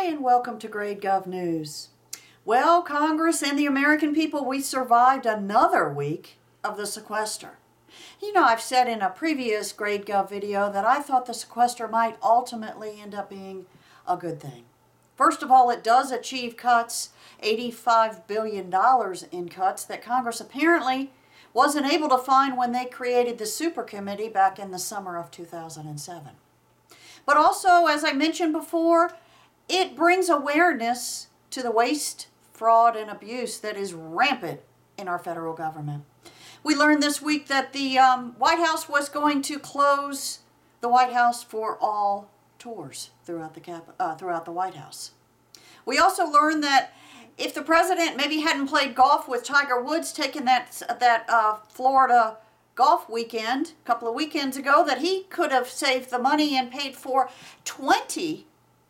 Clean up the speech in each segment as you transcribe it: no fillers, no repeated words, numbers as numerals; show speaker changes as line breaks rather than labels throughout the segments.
Hi, and welcome to GradeGov News. Well, Congress and the American people, we survived another week of the sequester. You know, I've said in a previous GradeGov video that I thought the sequester might ultimately end up being a good thing. First of all, it does achieve cuts, $85 billion in cuts that Congress apparently wasn't able to find when they created the super committee back in the summer of 2007. But also, as I mentioned before, it brings awareness to the waste, fraud, and abuse that is rampant in our federal government. We learned this week that the White House was going to close the White House for all tours throughout the White House. We also learned that if the president maybe hadn't played golf with Tiger Woods taking that Florida golf weekend a couple of weekends ago, that he could have saved the money and paid for 20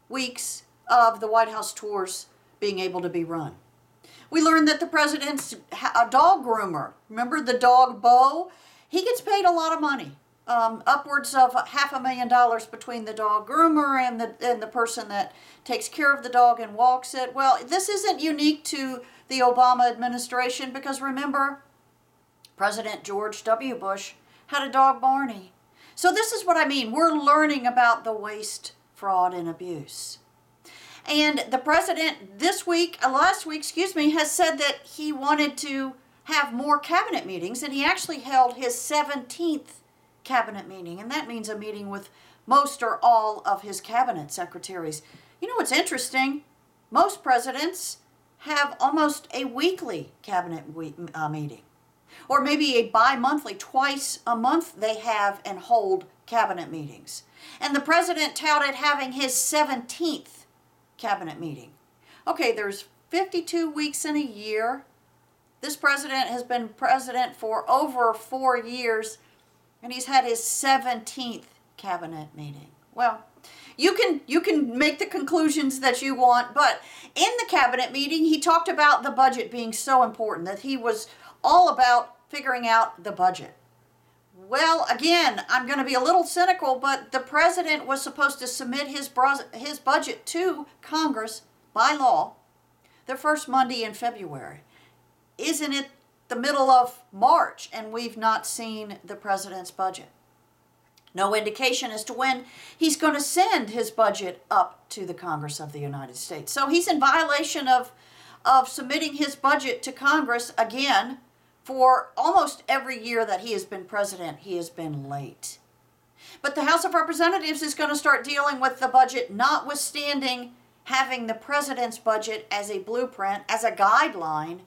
weeks of the White House tours being able to be run. We learned that the president's a dog groomer, remember the dog Bo? He gets paid a lot of money, upwards of $500,000 between the dog groomer and the person that takes care of the dog and walks it. Well, this isn't unique to the Obama administration because remember, President George W. Bush had a dog, Barney. So this is what I mean. We're learning about the waste, fraud, and abuse. And the president last week, has said that he wanted to have more cabinet meetings, and he actually held his 17th cabinet meeting. And that means a meeting with most or all of his cabinet secretaries. You know what's interesting? Most presidents have almost a weekly cabinet meeting. Or maybe a bi-monthly, twice a month they have and hold cabinet meetings. And the president touted having his 17th cabinet meeting. Okay, there's 52 weeks in a year. This president has been president for over 4 years, and he's had his 17th cabinet meeting. Well, you can make the conclusions that you want, but in the cabinet meeting, he talked about the budget being so important, that he was all about figuring out the budget. Well, again, I'm going to be a little cynical, but the president was supposed to submit his budget to Congress by law the first Monday in February. Isn't it the middle of March and we've not seen the president's budget? No indication as to when he's going to send his budget up to the Congress of the United States. So he's in violation of submitting his budget to Congress again. For almost every year that he has been president, he has been late. But the House of Representatives is going to start dealing with the budget, notwithstanding having the president's budget as a blueprint, as a guideline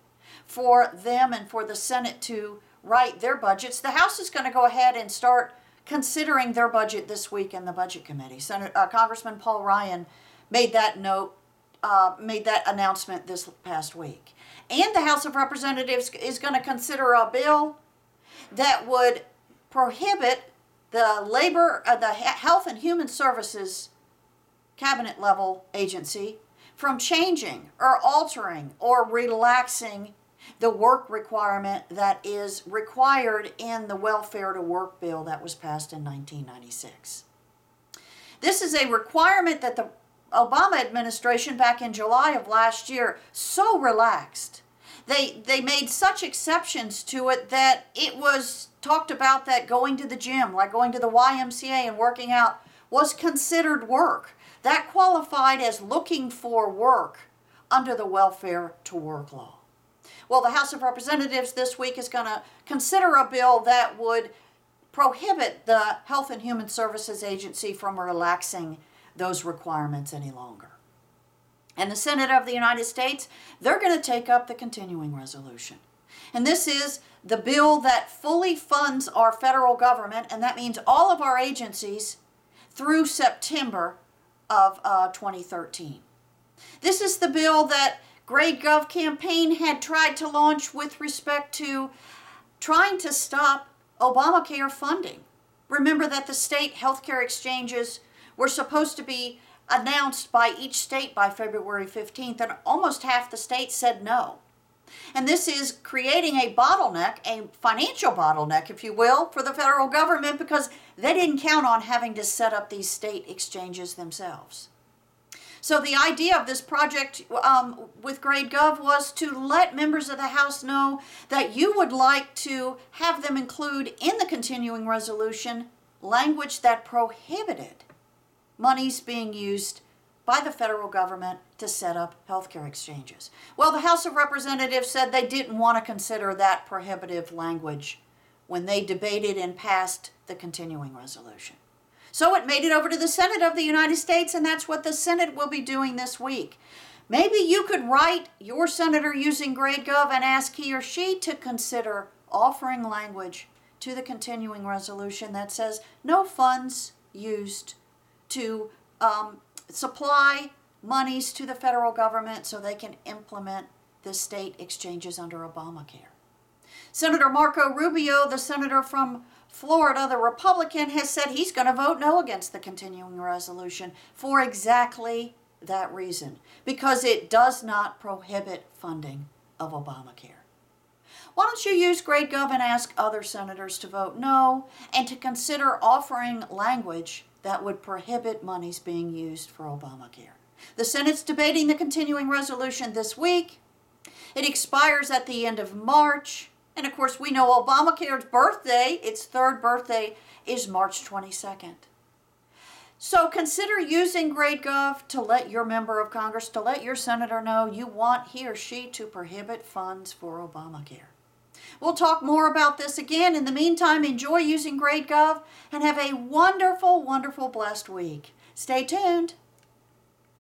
for them and for the Senate to write their budgets. The House is going to go ahead and start considering their budget this week in the Budget Committee. Congressman Paul Ryan made that announcement this past week. And the House of Representatives is going to consider a bill that would prohibit the Health and Human Services cabinet level agency from changing or altering or relaxing the work requirement that is required in the Welfare to Work bill that was passed in 1996. This is a requirement that the Obama administration back in July of last year so relaxed. They made such exceptions to it that it was talked about that going to the gym, like going to the YMCA and working out, was considered work. That qualified as looking for work under the Welfare to Work law. Well, the House of Representatives this week is going to consider a bill that would prohibit the Health and Human Services Agency from relaxing those requirements any longer. And the Senate of the United States, they're going to take up the continuing resolution. And this is the bill that fully funds our federal government, and that means all of our agencies through September of 2013. This is the bill that GradeGov campaign had tried to launch with respect to trying to stop ObamaCare funding. Remember that the state healthcare exchanges were supposed to be announced by each state by February 15th, and almost half the states said no. And this is creating a bottleneck, a financial bottleneck, if you will, for the federal government because they didn't count on having to set up these state exchanges themselves. So the idea of this project with GradeGov was to let members of the House know that you would like to have them include in the continuing resolution language that prohibited monies being used by the federal government to set up healthcare exchanges. Well, the House of Representatives said they didn't want to consider that prohibitive language when they debated and passed the continuing resolution. So it made it over to the Senate of the United States, and that's what the Senate will be doing this week. Maybe you could write your senator using GradeGov and ask he or she to consider offering language to the continuing resolution that says no funds used to supply monies to the federal government so they can implement the state exchanges under Obamacare. Senator Marco Rubio, the senator from Florida, the Republican, has said he's going to vote no against the continuing resolution for exactly that reason, because it does not prohibit funding of Obamacare. Why don't you use GradeGov and ask other senators to vote no and to consider offering language that would prohibit monies being used for Obamacare? The Senate's debating the continuing resolution this week. It expires at the end of March. And of course, we know Obamacare's birthday, its third birthday, is March 22nd. So consider using GradeGov to let your member of Congress, to let your senator know you want he or she to prohibit funds for Obamacare. We'll talk more about this again. In the meantime, enjoy using GradeGov and have a wonderful, wonderful, blessed week. Stay tuned.